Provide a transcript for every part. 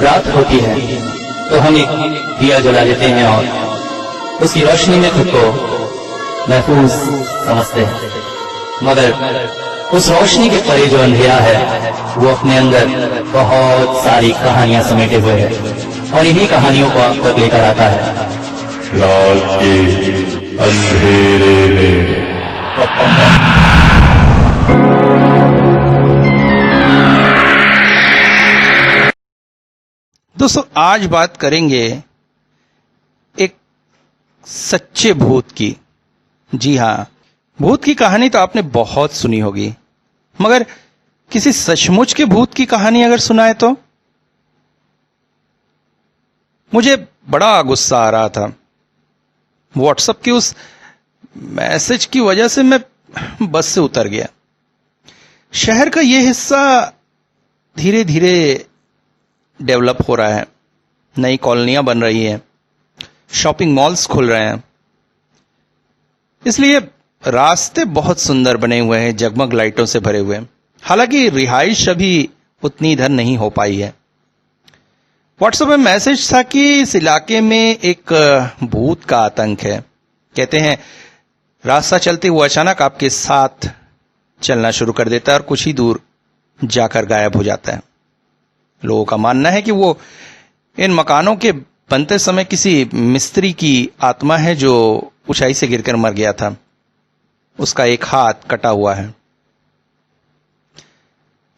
जब रात होती है तो हम एक दिया जला देते हैं और उसकी रोशनी में खुद को महफूज समझते हैं, मगर उस रोशनी के परे जो अंधेरा है वो अपने अंदर बहुत सारी कहानियां समेटे हुए है और इन्हीं कहानियों को आप तक लेकर आता है रात के अंधेरे में। दोस्तों, आज बात करेंगे एक सच्चे भूत की। जी हां, भूत की कहानी तो आपने बहुत सुनी होगी, मगर किसी सचमुच के भूत की कहानी अगर सुनाए तो। मुझे बड़ा गुस्सा आ रहा था। व्हाट्सएप की उस मैसेज की वजह से मैं बस से उतर गया। शहर का यह हिस्सा धीरे धीरे डेवलप हो रहा है, नई कॉलोनियां बन रही हैं, शॉपिंग मॉल्स खुल रहे हैं, इसलिए रास्ते बहुत सुंदर बने हुए हैं, जगमग लाइटों से भरे हुए हैं। हालांकि रिहाइश अभी उतनी इधर नहीं हो पाई है। व्हाट्सएप में मैसेज था कि इस इलाके में एक भूत का आतंक है। कहते हैं रास्ता चलते हुए अचानक आपके साथ चलना शुरू कर देता है और कुछ ही दूर जाकर गायब हो जाता है। लोगों का मानना है कि वो इन मकानों के बनते समय किसी मिस्त्री की आत्मा है जो ऊंचाई से गिरकर मर गया था। उसका एक हाथ कटा हुआ है।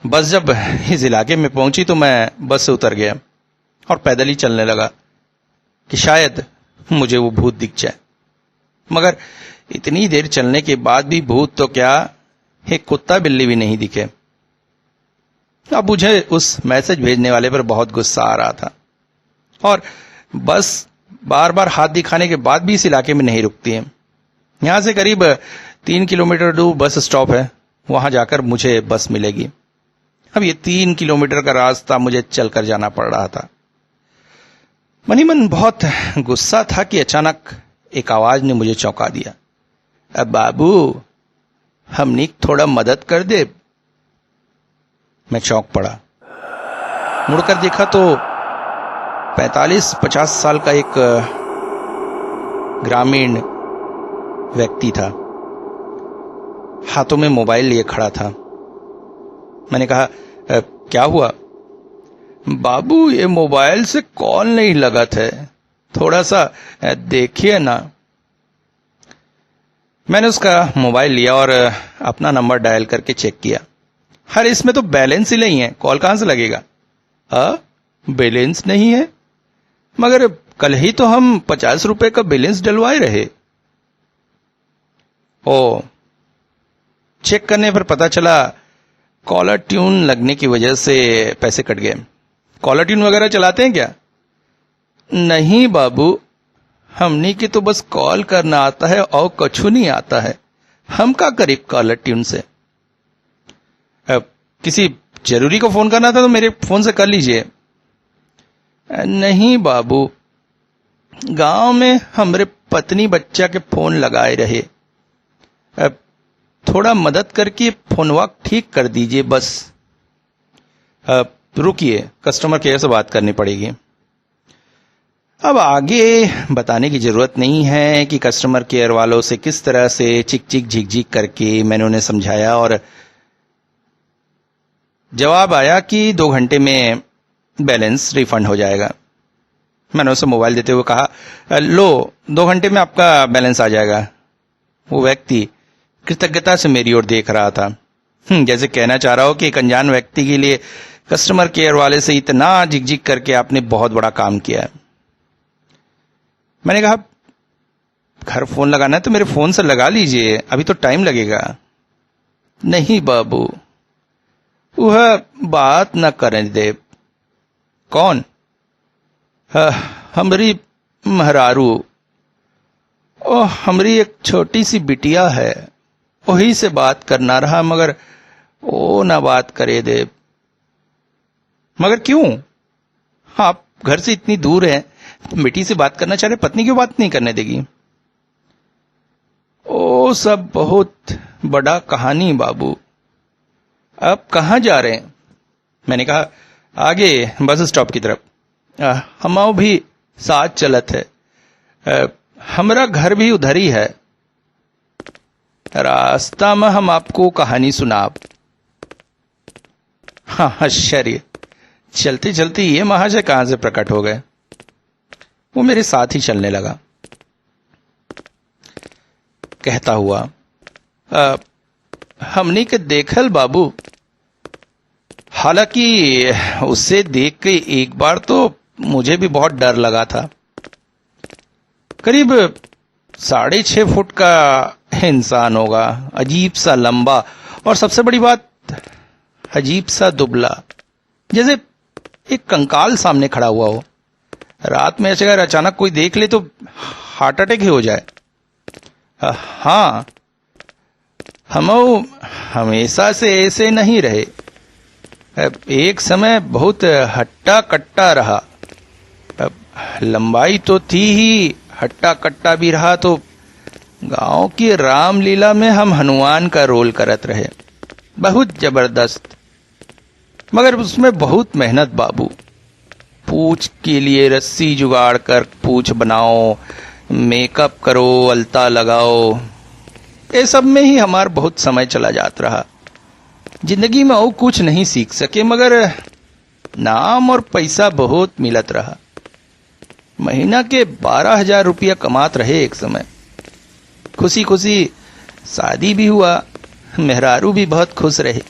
बस जब इस इलाके में पहुंची तो मैं बस से उतर गया और पैदल ही चलने लगा कि शायद मुझे वो भूत दिख जाए। मगर इतनी देर चलने के बाद भी भूत तो क्या, एक कुत्ता बिल्ली भी नहीं दिखे। अब मुझे उस मैसेज भेजने वाले पर बहुत गुस्सा आ रहा था और बस बार बार हाथ दिखाने के बाद भी इस इलाके में नहीं रुकती है। यहां से करीब 3 किलोमीटर दूर बस स्टॉप है, वहां जाकर मुझे बस मिलेगी। अब ये 3 किलोमीटर का रास्ता मुझे चलकर जाना पड़ रहा था। मन ही मन बहुत गुस्सा था कि अचानक एक आवाज ने मुझे चौंका दिया। अब बाबू, हमने थोड़ा मदद कर दे। मैं चौंक पड़ा। मुड़कर देखा तो 45-50 साल का एक ग्रामीण व्यक्ति था। हाथों में मोबाइल लिए खड़ा था। मैंने कहा, क्या हुआ? बाबू, ये मोबाइल से कॉल नहीं लगा था, थोड़ा सा देखिए ना। मैंने उसका मोबाइल लिया और अपना नंबर डायल करके चेक किया। अरे इसमें तो बैलेंस ही नहीं है, कॉल कहां से लगेगा? बैलेंस नहीं है? मगर कल ही तो हम 50 रुपए का बैलेंस डलवाए रहे। ओ, चेक करने पर पता चला कॉलर ट्यून लगने की वजह से पैसे कट गए। कॉलर ट्यून वगैरह चलाते हैं क्या? नहीं बाबू, हमनी की तो बस कॉल करना आता है और कछु नहीं आता है। हम का करीब कॉलर ट्यून से? किसी जरूरी को फोन करना था तो मेरे फोन से कर लीजिए। नहीं बाबू, गांव में हमरे पत्नी बच्चा के फोन लगाए रहे। थोड़ा मदद करके फोनवा ठीक कर दीजिए बस। रुकिए, कस्टमर केयर से बात करनी पड़ेगी। अब आगे बताने की जरूरत नहीं है कि कस्टमर केयर वालों से किस तरह से चिक चिक झिक झिक करके मैंने उन्हें समझाया और जवाब आया कि 2 घंटे में बैलेंस रिफंड हो जाएगा। मैंने उसे मोबाइल देते हुए कहा, लो 2 घंटे में आपका बैलेंस आ जाएगा। वो व्यक्ति कृतज्ञता से मेरी ओर देख रहा था, जैसे कहना चाह रहा हो कि एक अनजान व्यक्ति के लिए कस्टमर केयर वाले से इतना झिकझिक करके आपने बहुत बड़ा काम किया है। मैंने कहा, घर फोन लगाना है तो मेरे फोन से लगा लीजिए, अभी तो टाइम लगेगा। नहीं बाबू, वह बात न करें दे। कौन? हमरी महरारू। ओ, हमरी एक छोटी सी बिटिया है, वही से बात करना रहा, मगर वो ना बात करे दे। मगर क्यों? आप घर से इतनी दूर हैं, बेटी से बात करना चाह रहे, पत्नी क्यों बात नहीं करने देगी? ओ, सब बहुत बड़ा कहानी बाबू। अब कहां जा रहे हैं? मैंने कहा, आगे बस स्टॉप की तरफ। हमाओ भी साथ चलत है। हमरा घर भी उधर ही है। रास्ता में हम आपको कहानी सुनाब। हाँ, आश्चर्य, चलते चलते ये महाशय कहां से प्रकट हो गए। वो मेरे साथ ही चलने लगा, कहता हुआ, हमने के देखल बाबू। हालांकि उसे देख के एक बार तो मुझे भी बहुत डर लगा था। करीब 6.5 फुट का इंसान होगा, अजीब सा लंबा, और सबसे बड़ी बात, अजीब सा दुबला, जैसे एक कंकाल सामने खड़ा हुआ हो। रात में अगर अचानक कोई देख ले तो हार्ट अटैक ही हो जाए। हाँ, हम हमेशा से ऐसे नहीं रहे। एक समय बहुत हट्टा कट्टा रहा। लंबाई तो थी ही, हट्टा कट्टा भी रहा। तो गांव की रामलीला में हम हनुमान का रोल करत रहे, बहुत जबरदस्त। मगर उसमें बहुत मेहनत बाबू। पूछ के लिए रस्सी जुगाड़ कर पूछ बनाओ, मेकअप करो, अलता लगाओ, ये सब में ही हमार बहुत समय चला जात रहा। जिंदगी में और कुछ नहीं सीख सके, मगर नाम और पैसा बहुत मिलत रहा। महीना के 12,000 रुपया कमात रहे एक समय। खुशी खुशी शादी भी हुआ, मेहरारू भी बहुत खुश रहे।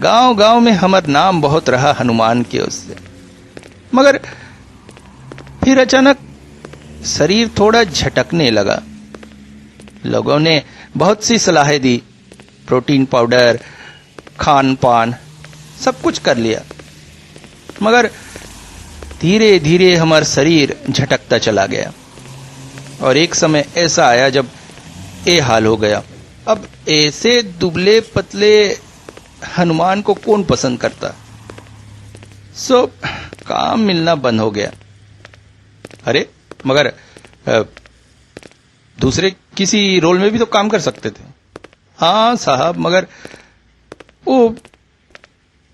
गांव गांव में हमार नाम बहुत रहा हनुमान के उससे। मगर फिर अचानक शरीर थोड़ा झटकने लगा। लोगों ने बहुत सी सलाहें दी, प्रोटीन पाउडर, खान पान, सब कुछ कर लिया। मगर धीरे धीरे हमारा शरीर झटकता चला गया। और एक समय ऐसा आया जब ये हाल हो गया। अब ऐसे दुबले पतले हनुमान को कौन पसंद करता। सो काम मिलना बंद हो गया। अरे मगर दूसरे किसी रोल में भी तो काम कर सकते थे। हाँ साहब, मगर वो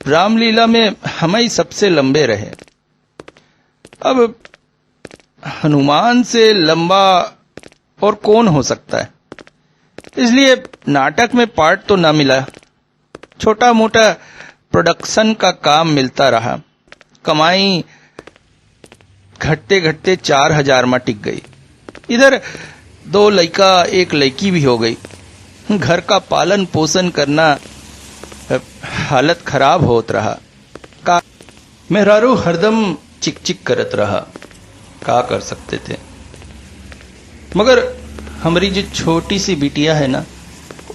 रामलीला में हम ही सबसे लंबे रहे। अब हनुमान से लंबा और कौन हो सकता है। इसलिए नाटक में पार्ट तो ना मिला। छोटा मोटा प्रोडक्शन का काम मिलता रहा। कमाई घटते घटते 4,000 में टिक गई। इधर 2 लड़का 1 लड़की भी हो गई। घर का पालन पोषण करना हालत खराब होत रहा। का मेहरारू हरदम चिक चिक करत रहा। का कर सकते थे। मगर हमारी जो छोटी सी बिटिया है ना,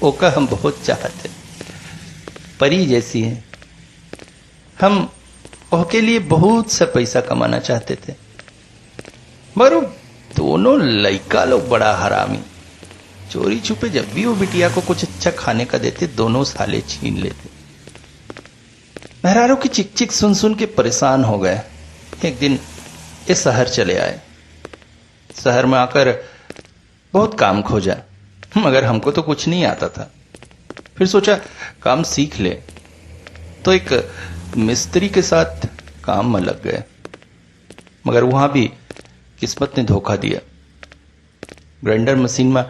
ओका हम बहुत चाहते। परी जैसी है। हम ओके लिए बहुत सा पैसा कमाना चाहते थे। मगर दोनों लड़का लोग बड़ा हरामी। चोरी छुपे जब भी वो बिटिया को कुछ अच्छा खाने का देते, दोनों साले छीन लेते। मेहरारू की चिक चिक सुन सुन के परेशान हो गए। एक दिन इस शहर चले आए। शहर में आकर बहुत काम खोजा, मगर हमको तो कुछ नहीं आता था। फिर सोचा काम सीख ले, तो एक मिस्त्री के साथ काम में लग गए। मगर वहां भी किस्मत ने धोखा दिया। ग्राइंडर मशीन में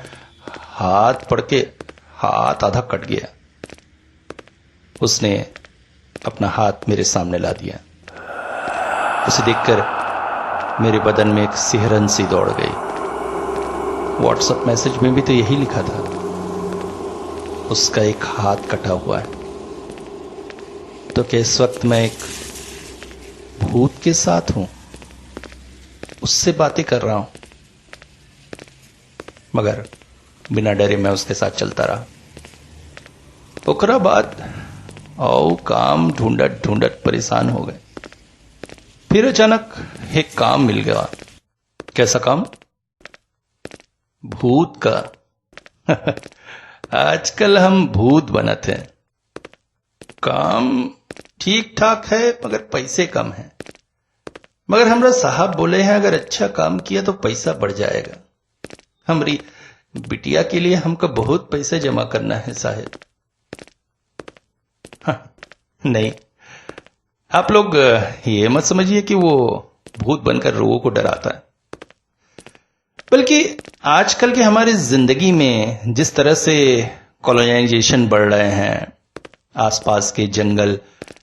हाथ पड़ के हाथ आधा कट गया। उसने अपना हाथ मेरे सामने ला दिया। उसे देखकर मेरे बदन में एक सिहरन सी दौड़ गई। व्हाट्सएप मैसेज में भी तो यही लिखा था, उसका एक हाथ कटा हुआ है। तो क्या इस वक्त मैं एक भूत के साथ हूं, उससे बातें कर रहा हूं? मगर बिना डरे मैं उसके साथ चलता रहा। ओकरा बाद औ काम ढूंढत ढूंढत परेशान हो गए। फिर अचानक एक काम मिल गया। कैसा काम? भूत का। आजकल हम भूत बनते हैं। काम ठीक ठाक है, मगर पैसे कम हैं। मगर हमरा साहब बोले हैं अगर अच्छा काम किया तो पैसा बढ़ जाएगा। हमारी बिटिया के लिए हमको बहुत पैसे जमा करना है साहब। हाँ, नहीं, आप लोग ये मत समझिए कि वो भूत बनकर लोगों को डराता है, बल्कि आजकल के हमारी जिंदगी में जिस तरह से कॉलोनाइजेशन बढ़ रहे हैं, आसपास के जंगल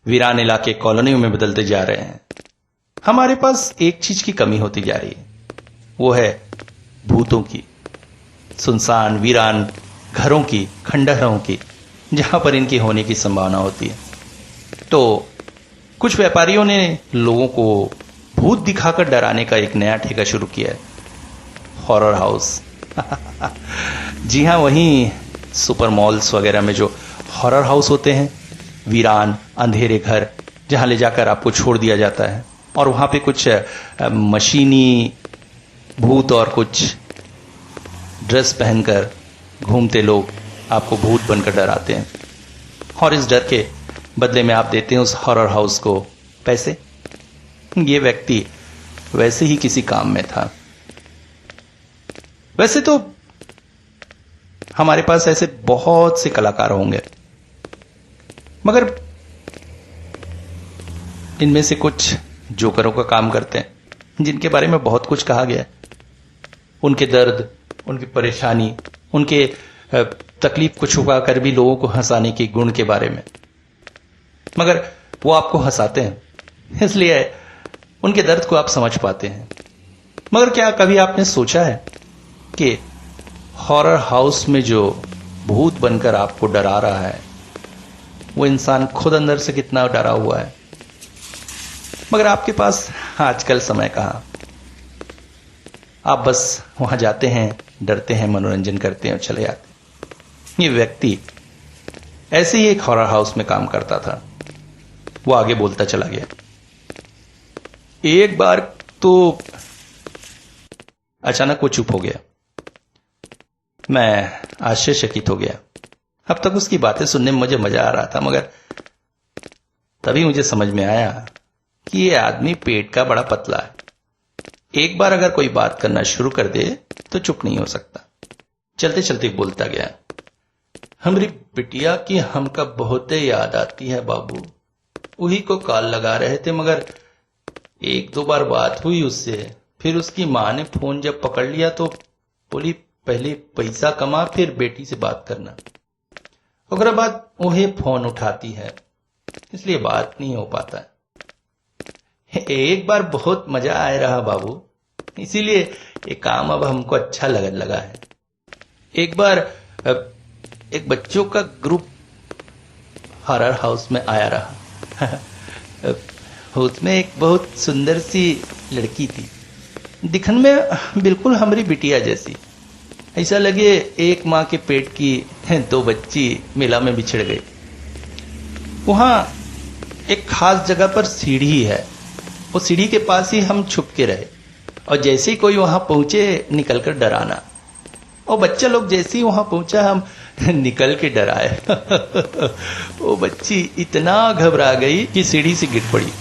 वीरान इलाके कॉलोनियों में बदलते जा रहे हैं, हमारे पास एक चीज की कमी होती जा रही है, वो है भूतों की, सुनसान वीरान घरों की, खंडहरों की, जहां पर इनकी होने की संभावना होती है। तो कुछ व्यापारियों ने लोगों को भूत दिखाकर डराने का एक नया ठेका शुरू किया है, हॉरर हाउस। जी हां, वहीं सुपर मॉल्स वगैरह में जो हॉरर हाउस होते हैं, वीरान अंधेरे घर, जहां ले जाकर आपको छोड़ दिया जाता है और वहां पे कुछ मशीनी भूत और कुछ ड्रेस पहनकर घूमते लोग आपको भूत बनकर डराते हैं, और इस डर के बदले में आप देते हैं उस हॉरर हाउस को पैसे। ये व्यक्ति वैसे ही किसी काम में था। वैसे तो हमारे पास ऐसे बहुत से कलाकार होंगे, मगर इनमें से कुछ जोकरों का काम करते हैं, जिनके बारे में बहुत कुछ कहा गया है, उनके दर्द, उनकी परेशानी, उनके तकलीफ को छुपाकर भी लोगों को हंसाने के गुण के बारे में। मगर वो आपको हंसाते हैं, इसलिए उनके दर्द को आप समझ पाते हैं। मगर क्या कभी आपने सोचा है कि हॉरर हाउस में जो भूत बनकर आपको डरा रहा है, वो इंसान खुद अंदर से कितना डरा हुआ है? मगर आपके पास आजकल समय कहां, आप बस वहां जाते हैं, डरते हैं, मनोरंजन करते हैं और चले आते हैं। ये व्यक्ति ऐसे ही एक हॉरर हाउस में काम करता था। वो आगे बोलता चला गया। एक बार तो अचानक वो चुप हो गया। मैं आश्चर्यचकित हो गया। अब तक उसकी बातें सुनने में मुझे मजा आ रहा था, मगर तभी मुझे समझ में आया कि ये आदमी पेट का बड़ा पतला है। एक बार अगर कोई बात करना शुरू कर दे तो चुप नहीं हो सकता। चलते चलते बोलता गया, हमारी बिटिया की हमका बहुत याद आती है बाबू। वही को कॉल लगा रहे थे, मगर एक दो बार बात हुई उससे। फिर उसकी मां ने फोन जब पकड़ लिया तो बोली पहले पैसा कमा फिर बेटी से बात करना। उसके बाद वही फोन उठाती है, इसलिए बात नहीं हो पाता। एक बार बहुत मजा आया रहा बाबू, इसीलिए ये काम अब हमको अच्छा लगा है। एक बार एक बच्चों का ग्रुप हॉरर हाउस में आया रहा। उसमें एक बहुत सुंदर सी लड़की थी, दिखने में बिल्कुल हमारी बिटिया जैसी। ऐसा लगे एक माँ के पेट की दो बच्ची मेला में बिछड़ गई। वहां एक खास जगह पर सीढ़ी है, वो सीढ़ी के पास ही हम छुप के रहे, और जैसे ही कोई वहां पहुंचे निकलकर डराना। और बच्चा लोग जैसे ही वहां पहुंचा हम निकल के डराए। वो बच्ची इतना घबरा गई कि सीढ़ी से गिर पड़ी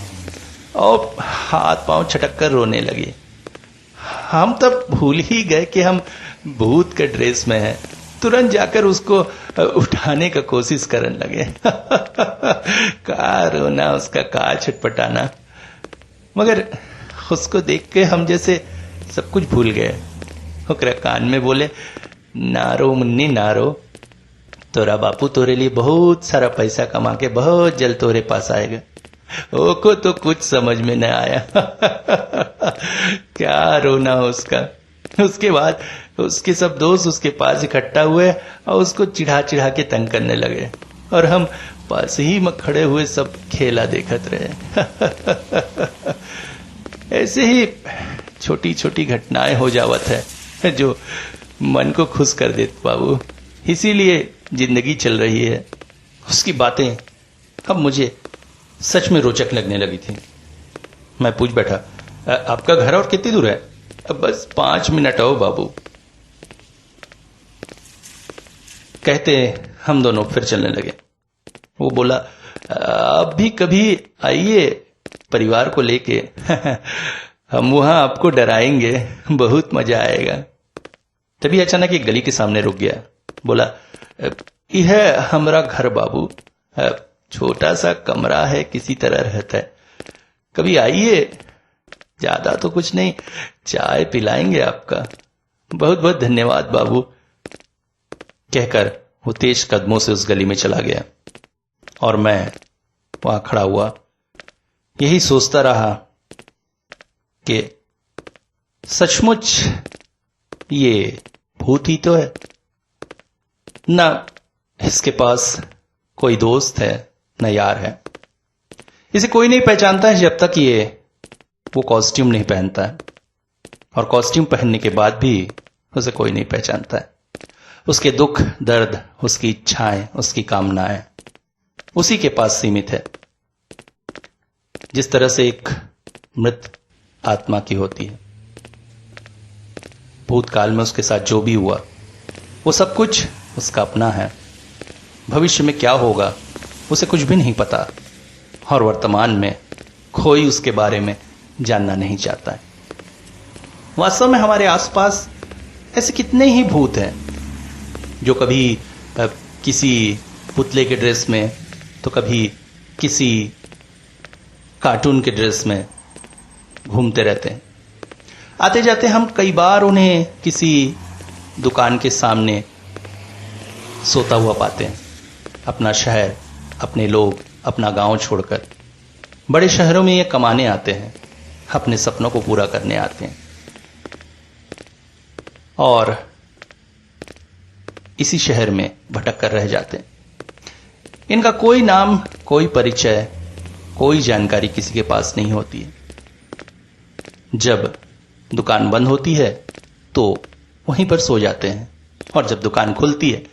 और हाथ पांव छटक कर रोने लगी। हम तब भूल ही गए कि हम भूत के ड्रेस में हैं। तुरंत जाकर उसको उठाने का कोशिश करने लगे। का रोना उसका, का छटपटाना, मगर उसको देख के हम जैसे सब कुछ भूल गए। ओकरा कान में बोले, नारो मुन्नी नारो, तोरा बापू तोरे लिए बहुत सारा पैसा कमा के बहुत जल्द तोरे पास आएगा। ओको तो कुछ समझ में न आया। क्या रोना उसका। उसके बाद उसके सब दोस्त उसके पास इकट्ठा हुए और उसको चिढ़ा चिढ़ा के तंग करने लगे, और हम पास ही में खड़े हुए सब खेला देखत रहे। ऐसे ही छोटी छोटी घटनाएं हो जावत है जो मन को खुश कर देते बाबू। इसीलिए जिंदगी चल रही है। उसकी बातें अब मुझे सच में रोचक लगने लगी थी। मैं पूछ बैठा, आपका घर और कितनी दूर है? अब बस 5 मिनट आओ बाबू, कहते हम दोनों फिर चलने लगे। वो बोला, अब भी कभी आइए परिवार को लेके। हम वहां आपको डराएंगे, बहुत मजा आएगा। तभी अचानक एक गली के सामने रुक गया। बोला, यह हमारा घर बाबू, छोटा सा कमरा है, किसी तरह रहता है। कभी आइए, ज्यादा तो कुछ नहीं, चाय पिलाएंगे आपका। बहुत बहुत धन्यवाद बाबू, कहकर वो तेज कदमों से उस गली में चला गया और मैं वहां खड़ा हुआ, यही सोचता रहा कि सचमुच ये भूत ही तो है। ना इसके पास कोई दोस्त है, न यार है। इसे कोई नहीं पहचानता है जब तक ये वो कॉस्ट्यूम नहीं पहनता है, और कॉस्ट्यूम पहनने के बाद भी उसे कोई नहीं पहचानता है। उसके दुख दर्द, उसकी इच्छाएं, उसकी कामनाएं उसी के पास सीमित है, जिस तरह से एक मृत आत्मा की होती है। भूतकाल में उसके साथ जो भी हुआ वो सब कुछ उसका अपना है। भविष्य में क्या होगा उसे कुछ भी नहीं पता, और वर्तमान में कोई उसके बारे में जानना नहीं चाहता है। वास्तव में हमारे आसपास ऐसे कितने ही भूत हैं जो कभी किसी पुतले के ड्रेस में, तो कभी किसी कार्टून के ड्रेस में घूमते रहते हैं। आते जाते हम कई बार उन्हें किसी दुकान के सामने सोता हुआ पाते हैं। अपना शहर, अपने लोग, अपना गांव छोड़कर बड़े शहरों में ये कमाने आते हैं, अपने सपनों को पूरा करने आते हैं, और इसी शहर में भटक कर रह जाते हैं। इनका कोई नाम, कोई परिचय, कोई जानकारी किसी के पास नहीं होती है। जब दुकान बंद होती है तो वहीं पर सो जाते हैं, और जब दुकान खुलती है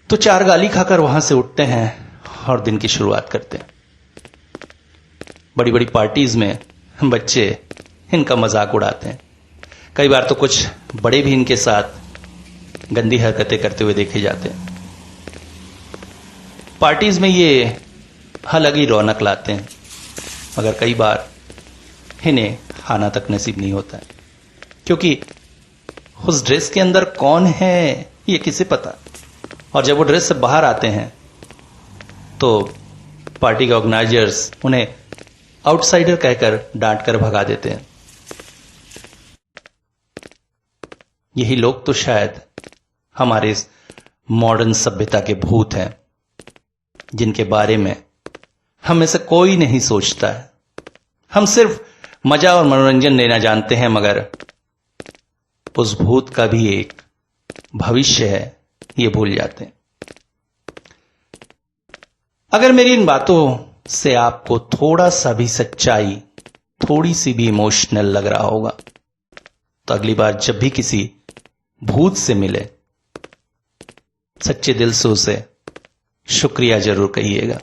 तो चार गाली खाकर वहां से उठते हैं और दिन की शुरुआत करते हैं। बड़ी बड़ी पार्टीज में बच्चे इनका मजाक उड़ाते हैं। कई बार तो कुछ बड़े भी इनके साथ गंदी हरकतें करते हुए देखे जाते हैं। पार्टीज में ये अलग ही रौनक लाते हैं, मगर कई बार इन्हें खाना तक नसीब नहीं होता है, क्योंकि उस ड्रेस के अंदर कौन है ये किसे पता। और जब वो ड्रेस से बाहर आते हैं तो पार्टी के ऑर्गेनाइजर्स उन्हें आउटसाइडर कहकर डांट कर भगा देते हैं। यही लोग तो शायद हमारे इस मॉडर्न सभ्यता के भूत हैं, जिनके बारे में हम में से कोई नहीं सोचता है। हम सिर्फ मजा और मनोरंजन लेना जानते हैं, मगर उस भूत का भी एक भविष्य है ये भूल जाते हैं। अगर मेरी इन बातों से आपको थोड़ा सा भी सच्चाई, थोड़ी सी भी इमोशनल लग रहा होगा, तो अगली बार जब भी किसी भूत से मिले, सच्चे दिल से उसे शुक्रिया जरूर कहिएगा।